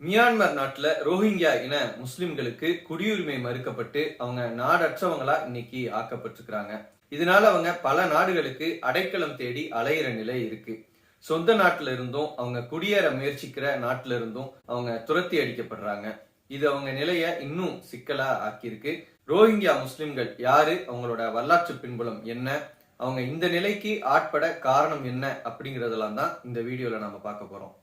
Myanmar நாட்டுல Rohingya இன முஸ்லிம்களுக்கு குடியுரிமை மறுக்கப்பட்டு அவங்க நாடற்றவங்களா இன்னைக்கு ஆக்கப்பட்டிருக்கிறாங்க. இதனால அவங்க பல நாடுகளுக்கு அடைக்கலம் தேடி அலையிற நிலை இருக்கு. சொந்த நாட்டுல இருந்தும் அவங்க குடியேற முயற்சிக்கிற நாட்டுல இருந்தும் அவங்க துரத்தி அடிக்கப்படுறாங்க. இது அவங்க நிலைய இன்னும் சிக்கலா ஆக்கியிருக்கு. ரோஹிங்கியா முஸ்லிம்கள் யாரு, அவங்களோட வரலாற்று பின்புலம் என்ன, அவங்க இந்த நிலைக்கு ஆட்பட காரணம் என்ன அப்படிங்கறதெல்லாம் தான் இந்த வீடியோல நாம பார்க்க போறோம்.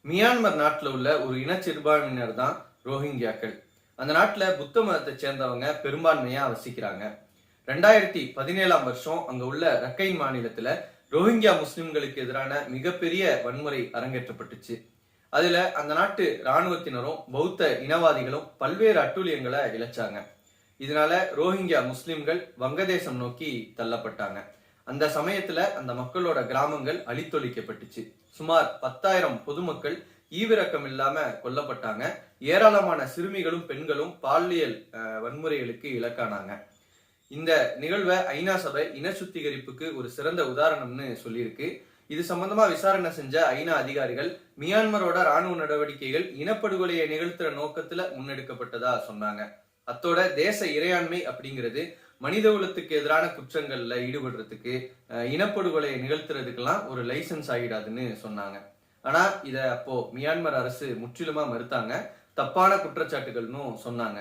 மியான்மர் நாட்டில் உள்ள ஒரு இனச்சிறுபான்மையினர் தான் ரோஹிங்கியாக்கள். அந்த நாட்டில் புத்த மதத்தை சேர்ந்தவங்க பெரும்பான்மையா வசிக்கிறாங்க. 2017 வருஷம் அங்க உள்ள ரக்கைன் மாநிலத்துல ரோஹிங்கியா முஸ்லிம்களுக்கு எதிரான மிகப்பெரிய வன்முறை அரங்கேற்றப்பட்டுச்சு. அதுல அந்த நாட்டு இராணுவத்தினரும் பௌத்த இனவாதிகளும் பல்வேறு அட்டூழியங்களை இழைச்சாங்க. இதனால ரோஹிங்கியா முஸ்லிம்கள் வங்கதேசம் நோக்கி தள்ளப்பட்டாங்க. அந்த சமயத்துல அந்த மக்களோட கிராமங்கள் அழித்தொழிக்கப்பட்டுச்சு. சுமார் 10,000 பொதுமக்கள் ஈவிரக்கம் இல்லாம கொல்லப்பட்டாங்க. ஏராளமான சிறுமிகளும் பெண்களும் பாலியல் வன்முறைகளுக்கு இலக்கானாங்க. இந்த நிகழ்வை ஐநா சபை இன சுத்திகரிப்புக்கு ஒரு சிறந்த உதாரணம்னு சொல்லியிருக்கு. இது சம்பந்தமா விசாரணை செஞ்ச ஐநா அதிகாரிகள் மியான்மரோட ராணுவ நடவடிக்கைகள் இனப்படுகொலையை நிகழ்த்துற நோக்கத்துல முன்னெடுக்கப்பட்டதா சொன்னாங்க. அத்தோட தேச இறையாண்மை அப்படிங்கிறது மனித குலத்துக்கு எதிரான குற்றங்கள்ல ஈடுபடுறதுக்கு, இனப்படுகொலையை நிகழ்த்துறதுக்கெல்லாம் ஒரு லைசன்ஸ் ஆகிடாதுன்னு சொன்னாங்க. ஆனா இத அப்போ மியான்மர் அரசு முற்றிலுமா மறுத்தாங்க. தப்பான குற்றச்சாட்டுகள்னு சொன்னாங்க.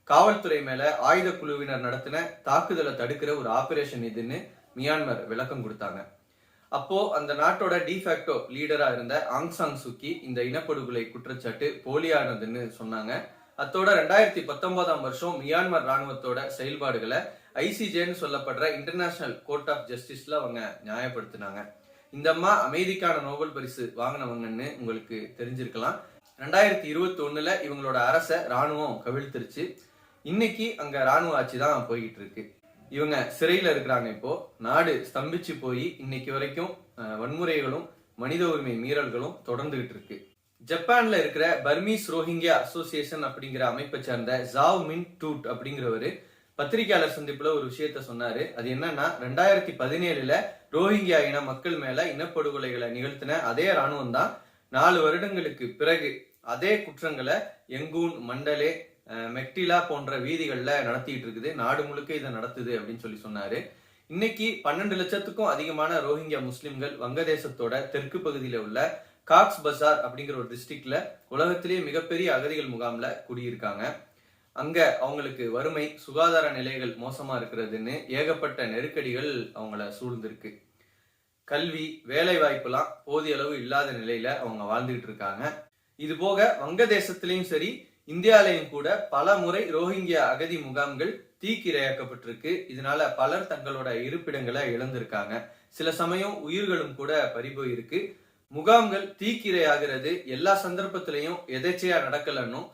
காவல்துறை மேல ஆயுத குழுவினர் நடத்தின தாக்குதலை தடுக்கிற ஒரு ஆபரேஷன் இதுன்னு மியான்மர் விளக்கம் கொடுத்தாங்க. அப்போ அந்த நாட்டோட டிஃபேக்டோ லீடரா இருந்த ஆங் சாங் சூக்கி இந்த இனப்படுகொலை குற்றச்சாட்டு போலியானதுன்னு சொன்னாங்க. அத்தோட 2019 வருஷம் மியான்மர் ராணுவத்தோட செயல்பாடுகளை ஐசிஜேன்னு சொல்லப்படுற இன்டர்நேஷனல் கோர்ட் ஆஃப் ஜஸ்டிஸ்ல அவங்க நியாயப்படுத்தினாங்க. இந்த அம்மா அமைதிக்கான நோபல் பரிசு வாங்கினவங்கன்னு உங்களுக்கு தெரிஞ்சிருக்கலாம். 2021 இவங்களோட அரச ராணுவம் கவிழ்த்துருச்சு. இன்னைக்கு அங்க ராணுவ ஆட்சி தான் போய்கிட்டு இருக்கு. இவங்க சிறையில இருக்கிறாங்க. இப்போ நாடு ஸ்தம்பிச்சு போய் இன்னைக்கு வரைக்கும் வன்முறைகளும் மனித உரிமை மீறல்களும் தொடர்ந்துகிட்டு இருக்கு. ஜப்பான்ல இருக்கிற பர்மீஸ் ரோஹிங்கியா அசோசியேஷன் அப்படிங்கிற அமைப்பை சேர்ந்த ஜாவ் மின் டூட் அப்படிங்கிறவரு பத்திரிகையாளர் சந்திப்புல ஒரு விஷயத்த சொன்னாரு. அது என்னன்னா, 2017 ரோஹிங்கியா இன மக்கள் மேல இனப்படுகொலைகளை நிகழ்த்தின அதே ராணுவம் தான் 4 வருடங்களுக்கு பிறகு அதே குற்றங்களை யங்கூன், மண்டலே, மெக்டிலா போன்ற வீதிகள்ல நடத்திட்டு இருக்குது. நாடு முழுக்க இதை நடத்துது அப்படின்னு சொல்லி சொன்னாரு. இன்னைக்கு 12 லட்சத்துக்கும் அதிகமான ரோஹிங்கியா முஸ்லிம்கள் வங்கதேசத்தோட தெற்கு பகுதியில உள்ள காக்ஸ் பசார் அப்படிங்கிற ஒரு டிஸ்ட்ரிக்ட்ல உலகத்திலேயே மிகப்பெரிய அகதிகள் முகாம்ல குடியிருக்காங்க. அங்க அவங்களுக்கு வறுமை, சுகாதார நிலைகள் மோசமா இருக்கிறதுன்னு ஏகப்பட்ட நெருக்கடிகள் அவங்கள சூழ்ந்திருக்கு. கல்வி, வேலை வாய்ப்புலாம் போதிய அளவு இல்லாத நிலையில அவங்க வாழ்ந்துகிட்டு இருக்காங்க. இது போக வங்கதேசத்திலையும் சரி, இந்தியாலையும் கூட பல முறை ரோஹிங்கியா அகதி முகாம்கள் தீக்கிரையாக்கப்பட்டிருக்கு. இதனால பலர் தங்களோட இருப்பிடங்களை இழந்திருக்காங்க. சில சமயம் உயிர்களும் கூட பறிபோயிருக்கு. முகாம்கள் தீக்கிரையாகிறது எல்லா சந்தர்ப்பத்திலையும் எதேச்சையா நடக்கலன்னும்,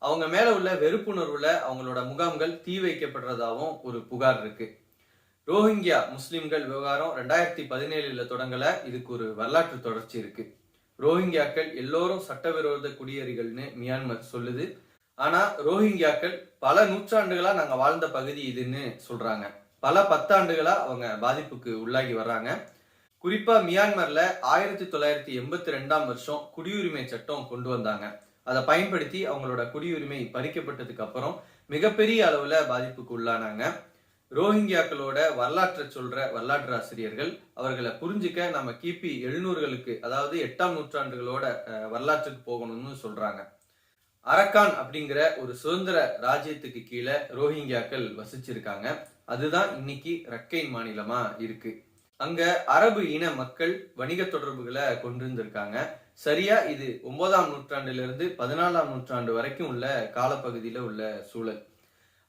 அவங்க மேல உள்ள வெறுப்புணர்வுல அவங்களோட முகாம்கள் தீ வைக்கப்படுறதாவும் ஒரு புகார் இருக்கு. ரோஹிங்கியா முஸ்லிம்கள் விவகாரம் 2017 தொடங்கல. இதுக்கு ஒரு வரலாற்று தொடர்ச்சி இருக்கு. ரோஹிங்கியாக்கள் எல்லோரும் சட்டவிரோத குடியேறிகள்னு மியான்மர் சொல்லுது. ஆனா ரோஹிங்கியாக்கள் பல நூற்றாண்டுகளா நாங்க வாழ்ந்த பகுதி இதுன்னு சொல்றாங்க. பல 10 ஆண்டுகளா அவங்க பாதிப்புக்கு உள்ளாகி வர்றாங்க. குறிப்பா மியான்மர்ல 1982 வருஷம் குடியுரிமை சட்டம் கொண்டு வந்தாங்க. அதை பயன்படுத்தி அவங்களோட குடியுரிமை பறிக்கப்பட்டதுக்கு அப்புறம் மிகப்பெரிய அளவுல பாதிப்புக்கு உள்ளானாங்க. ரோஹிங்கியாக்களோட வரலாற்றை சொல்ற வரலாற்று ஆசிரியர்கள் அவர்களை புரிஞ்சுக்க நம்ம கிபி 700களுக்கு, அதாவது 8ஆம் நூற்றாண்டுகளோட வரலாற்றுக்கு போகணும்னு சொல்றாங்க. அரக்கான் அப்படிங்கிற ஒரு சுதந்திர ராஜ்யத்துக்கு கீழே ரோஹிங்கியாக்கள் வசிச்சிருக்காங்க. அதுதான் இன்னைக்கு ரக்கைன் மாநிலமா இருக்கு. அங்க அரபு இன மக்கள் வணிக தொடர்புகளை கொண்டிருந்திருக்காங்க. சரியா இது 9ஆம் நூற்றாண்டிலிருந்து 14ஆம் நூற்றாண்டு வரைக்கும் உள்ள காலப்பகுதியில உள்ள சூழல்.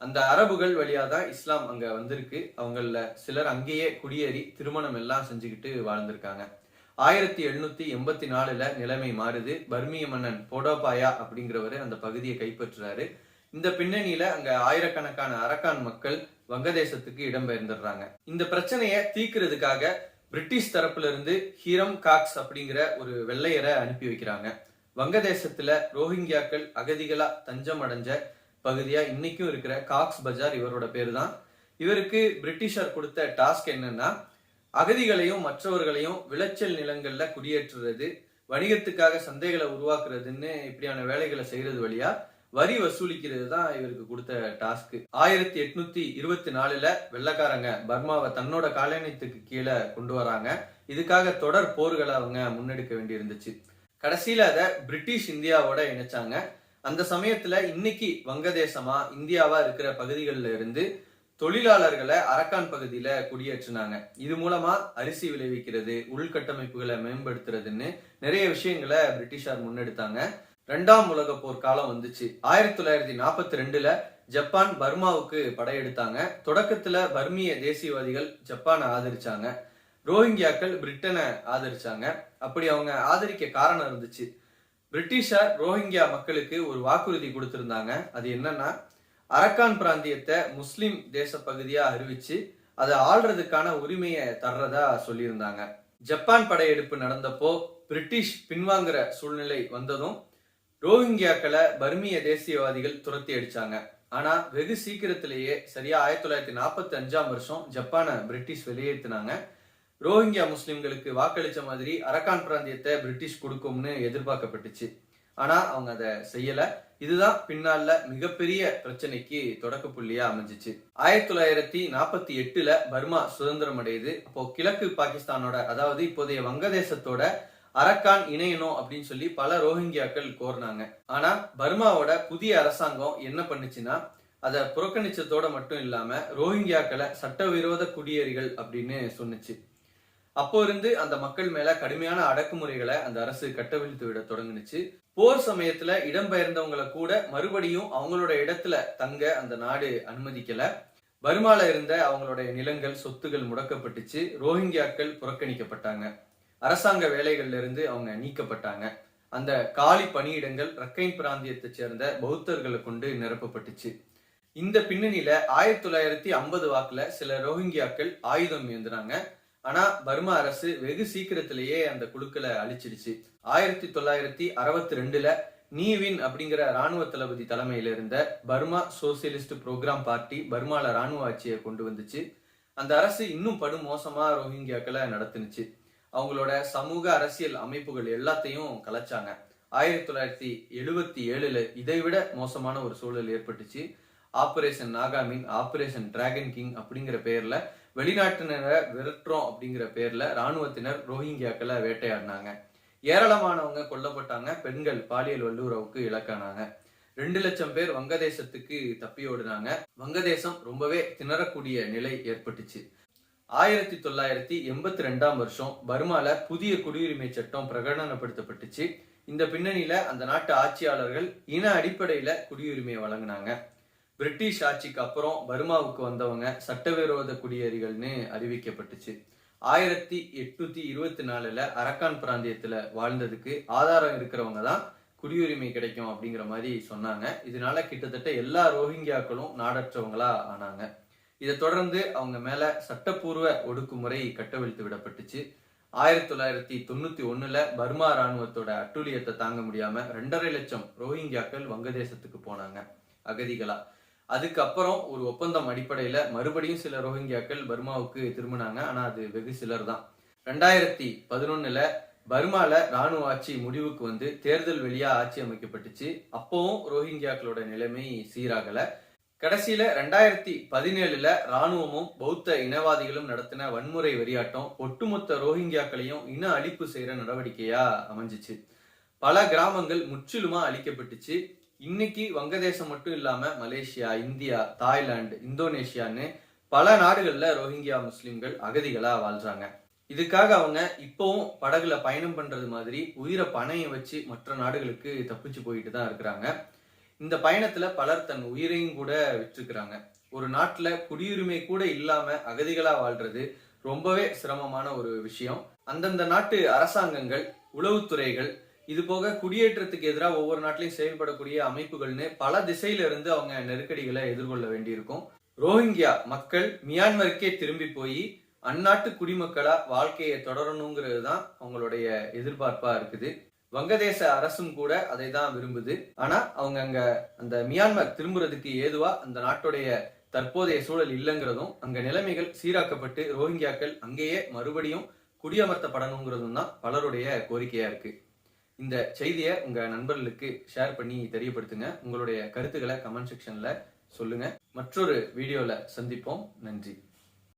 அந்த அரபுகள் வழியாதான் இஸ்லாம் அங்க வந்திருக்கு. அவங்கள சிலர் அங்கேயே குடியேறி திருமணம் எல்லாம் செஞ்சுக்கிட்டு வாழ்ந்திருக்காங்க. 1784 நிலைமை மாறுது. பர்மிய மன்னன் போடோபாயா அப்படிங்கிறவரு அந்த பகுதியை கைப்பற்றுறாரு. இந்த பின்னணியில அங்க ஆயிரக்கணக்கான அரக்கான் மக்கள் வங்கதேசத்துக்கு இடம்பெயர்ந்துடுறாங்க. இந்த பிரச்சனையை தீர்க்கிறதுக்காக பிரிட்டிஷ் தரப்புல இருந்து ஹீரம் காக்ஸ் அப்படிங்கிற ஒரு வெள்ளையரை அனுப்பி வைக்கிறாங்க. வங்கதேசத்துல ரோஹிங்கியாக்கள் அகதிகளா தஞ்சம் அடைஞ்ச பகுதியா இன்னைக்கும் இருக்கிற காக்ஸ் பஜார் இவரோட பேரு தான். இவருக்கு பிரிட்டிஷர் கொடுத்த டாஸ்க் என்னன்னா, அகதிகளையும் மற்றவர்களையும் விளைச்சல் நிலங்கள்ல குடியேற்றுறது, வணிகத்துக்காக சந்தைகளை உருவாக்குறதுன்னு இப்படியான வேலைகளை செய்யறது வழியா வரி வசூலிக்கிறது தான் இவருக்கு கொடுத்த டாஸ்க். 1824 வெள்ளக்காரங்க பர்மாவை தன்னோட காலனியத்துக்கு கீழே கொண்டு வராங்க. இதுக்காக தொடர் போர்களை அவங்க முன்னெடுக்க வேண்டி இருந்துச்சு. கடைசியில அதை பிரிட்டிஷ் இந்தியாவோட இணைச்சாங்க. அந்த சமயத்துல இன்னைக்கு வங்கதேசமா இந்தியாவா இருக்கிற பகுதிகளில் இருந்து தொழிலாளர்களை அரக்கான் பகுதியில குடியேற்றினாங்க. இது மூலமா அரிசி விளைவிக்கிறது, உள்கட்டமைப்புகளை மேம்படுத்துறதுன்னு நிறைய விஷயங்களை பிரிட்டிஷார் முன்னெடுத்தாங்க. 2ஆம் உலக போர் காலம் வந்துச்சு. 1942 ஜப்பான் பர்மாவுக்கு படையெடுத்தாங்க. தொடக்கத்துல பர்மிய தேசியவாதிகள் ஜப்பானை ஆதரிச்சாங்க. ரோஹிங்கியாக்கள் பிரிட்டனை ஆதரிச்சாங்க. அப்படி அவங்க ஆதரிக்க காரணம் இருந்துச்சு. பிரிட்டிஷார் ரோஹிங்கியா மக்களுக்கு ஒரு வாக்குறுதி கொடுத்திருந்தாங்க. அது என்னன்னா, அரக்கான் பிராந்தியத்தை முஸ்லிம் தேச பகுதியா அறிவிச்சு அதை ஆள்றதுக்கான உரிமையை தர்றதா சொல்லியிருந்தாங்க. ஜப்பான் படையெடுப்பு நடந்தப்போ பிரிட்டிஷ் பின்வாங்குற சூழ்நிலை வந்ததும் ரோஹிங்கியாக்களை பர்மிய தேசியவாதிகள் துரத்தி அடிச்சாங்க. ஆனா வெகு சீக்கிரத்திலேயே சரியா 1945 ஜப்பானை பிரிட்டிஷ் வெளியேற்றினாங்க. ரோஹிங்கியா முஸ்லிம்களுக்கு வாக்களிச்ச மாதிரி அரக்கான் பிராந்தியத்தை பிரிட்டிஷ் கொடுக்கும்னு எதிர்பார்க்கப்பட்டுச்சு. ஆனா அவங்க அதை செய்யல. இதுதான் பின்னால மிகப்பெரிய பிரச்சனைக்கு தொடக்க புள்ளியா அமைஞ்சிச்சு. 1948 பர்மா சுதந்திரம் அடையுது. அப்போ கிழக்கு பாகிஸ்தானோட, அதாவது இப்போதைய வங்கதேசத்தோட அரக்கான் இணையணும் அப்படின்னு சொல்லி பல ரோஹிங்கியாக்கள் கோரினாங்க. ஆனா பர்மாவோட புதிய அரசாங்கம் என்ன பண்ணுச்சுன்னா, அதை புறக்கணிச்சதோட மட்டும் இல்லாம ரோஹிங்கியாக்களை சட்டவிரோத குடியேறிகள் அப்படின்னு சொன்னுச்சு. அப்போ இருந்து அந்த மக்கள் மேல கடுமையான அடக்குமுறைகளை அந்த அரசு கட்டவிழ்த்து விட தொடங்குனுச்சு. போர் சமயத்துல இடம்பெயர்ந்தவங்களை கூட மறுபடியும் அவங்களோட இடத்துல தங்க அந்த நாடு அனுமதிக்கல. பர்மால இருந்த அவங்களுடைய நிலங்கள், சொத்துகள் முடக்கப்பட்டுச்சு. ரோஹிங்கியாக்கள் புறக்கணிக்கப்பட்டாங்க. அரசாங்க வேலைகள்ல இருந்து அவங்க நீக்கப்பட்டாங்க. அந்த காலி பணியிடங்கள் ரக்கைன் பிராந்தியத்தை சேர்ந்த பௌத்தர்களை கொண்டு நிரப்பப்பட்டுச்சு. இந்த பின்னணியில 1950 வாக்குல சில ரோஹிங்கியாக்கள் ஆயுதம் ஏந்தினாங்க. ஆனா பர்மா அரசு வெகு சீக்கிரத்திலேயே அந்த குழுக்களை அழிச்சிடுச்சு. 1962 நீவின் அப்படிங்கிற ராணுவ தளபதி தலைமையில இருந்த பர்மா சோசியலிஸ்ட் புரோகிராம் பார்ட்டி பர்மால ராணுவ ஆட்சியை கொண்டு வந்துச்சு. அந்த அரசு இன்னும் படுமோசமா ரோஹிங்கியாக்களை நடத்துனுச்சு. அவங்களோட சமூக அரசியல் அமைப்புகள் எல்லாத்தையும் கலைச்சாங்க. 1977 இதைவிட மோசமான ஒரு சூழல் ஏற்பட்டுச்சு. ஆபரேஷன் நாகாமின், ஆபரேஷன் டிராகன் கிங் அப்படிங்கிற பெயர்ல வெளிநாட்டினரை விரட்டுறோம் அப்படிங்கிற பேர்ல ராணுவத்தினர் ரோஹிங்கியாக்களை வேட்டையாடினாங்க. ஏராளமானவங்க கொல்லப்பட்டாங்க. பெண்கள் பாலியல் வல்லுறவுக்கு இலக்கானாங்க. 2 லட்சம் பேர் வங்கதேசத்துக்கு தப்பி ஓடுனாங்க. வங்கதேசம் ரொம்பவே திணறக்கூடிய நிலை ஏற்பட்டுச்சு. 1982 பர்மால புதிய குடியுரிமை சட்டம் பிரகடனப்படுத்தப்பட்டுச்சு. இந்த பின்னணியில அந்த நாட்டு ஆட்சியாளர்கள் இன அடிப்படையில குடியுரிமையை வழங்கினாங்க. பிரிட்டிஷ் ஆட்சிக்கு அப்புறம் பர்மாவுக்கு வந்தவங்க சட்டவிரோத குடியேறிகள்னு அறிவிக்கப்பட்டுச்சு. 1824 அரக்கான் பிராந்தியத்துல வாழ்ந்ததுக்கு ஆதாரம் இருக்கிறவங்க தான் குடியுரிமை கிடைக்கும் அப்படிங்கிற மாதிரி சொன்னாங்க. இதனால கிட்டத்தட்ட எல்லா ரோஹிங்கியாக்களும் நாடற்றவங்களா ஆனாங்க. இதை தொடர்ந்து அவங்க மேல சட்டப்பூர்வ ஒடுக்குமுறை கட்டவிழ்த்து விடப்பட்டுச்சு. 1991 பர்மா ராணுவத்தோட அட்டூழியத்தை தாங்க முடியாம 2.5 லட்சம் ரோஹிங்கியாக்கள் வங்கதேசத்துக்கு போனாங்க அகதிகளா. அதுக்கப்புறம் ஒரு ஒப்பந்தம் அடிப்படையில மறுபடியும் சில ரோஹிங்கியாக்கள் பர்மாவுக்கு திரும்பினாங்க. ஆனா அது வெகு சிலர் தான். 2011 பர்மால ராணுவ ஆட்சி முடிவுக்கு வந்து தேர்தல் வழியா ஆட்சி அமைக்கப்பட்டுச்சு. அப்பவும் ரோஹிங்கியாக்களோட நிலைமை சீராகல. கடைசியில 2017 ராணுவமும் பௌத்த இனவாதிகளும் நடத்தின வன்முறை வெறியாட்டம் ஒட்டுமொத்த ரோஹிங்கியாக்களையும் இன அழிப்பு செய்யற நடவடிக்கையா அமைஞ்சிச்சு. பல கிராமங்கள் முற்றிலுமா அழிக்கப்பட்டுச்சு. இன்னைக்கு வங்கதேசம் மட்டும் இல்லாம மலேசியா, இந்தியா, தாய்லாந்து, இந்தோனேஷியான்னு பல நாடுகள்ல ரோஹிங்கியா முஸ்லிம்கள் அகதிகளா வாழ்றாங்க. இதுக்காக அவங்க இப்பவும் படகுல பயணம் பண்றது மாதிரி உயிரை பணைய வச்சு மற்ற நாடுகளுக்கு தப்பிச்சு போயிட்டு தான் இருக்கிறாங்க. இந்த பயணத்துல பலர் தன் உயிரையும் கூட விற்றுக்கிறாங்க. ஒரு நாட்டுல குடியுரிமை கூட இல்லாம அகதிகளா வாழ்றது ரொம்பவே சிரமமான ஒரு விஷயம். அந்தந்த நாட்டு அரசாங்கங்கள், உளவுத்துறைகள், இது போக குடியேற்றத்துக்கு எதிராக ஒவ்வொரு நாட்டிலையும் செயல்படக்கூடிய அமைப்புகள்னு பல திசையில இருந்து அவங்க நெருக்கடிகளை எதிர்கொள்ள வேண்டியிருக்கும். ரோஹிங்கியா மக்கள் மியான்மருக்கே திரும்பி போய் அந்நாட்டு குடிமக்களா வாழ்க்கையை தொடரணுங்கிறது தான் அவங்களுடைய எதிர்பார்ப்பா இருக்குது. வங்கதேச அரசும் கூட அதை தான் விரும்புது. ஆனா அவங்க அங்க அந்த மியான்மர் திரும்புறதுக்கு ஏதுவா அந்த நாட்டுடைய தற்போதைய சூழல் இல்லைங்கிறதும், அங்க நிலைமைகள் சீராக்கப்பட்டு ரோஹிங்கியாக்கள் அங்கேயே மறுபடியும் குடியமர்த்தப்படணுங்கிறதும் தான் பலருடைய கோரிக்கையா இருக்கு. இந்த செய்தியை உங்க நண்பர்களுக்கு ஷேர் பண்ணி தெரியப்படுத்துங்க. உங்களுடைய கருத்துக்களை கமெண்ட் செக்ஷன்ல சொல்லுங்க. மற்றொரு வீடியோல சந்திப்போம். நன்றி.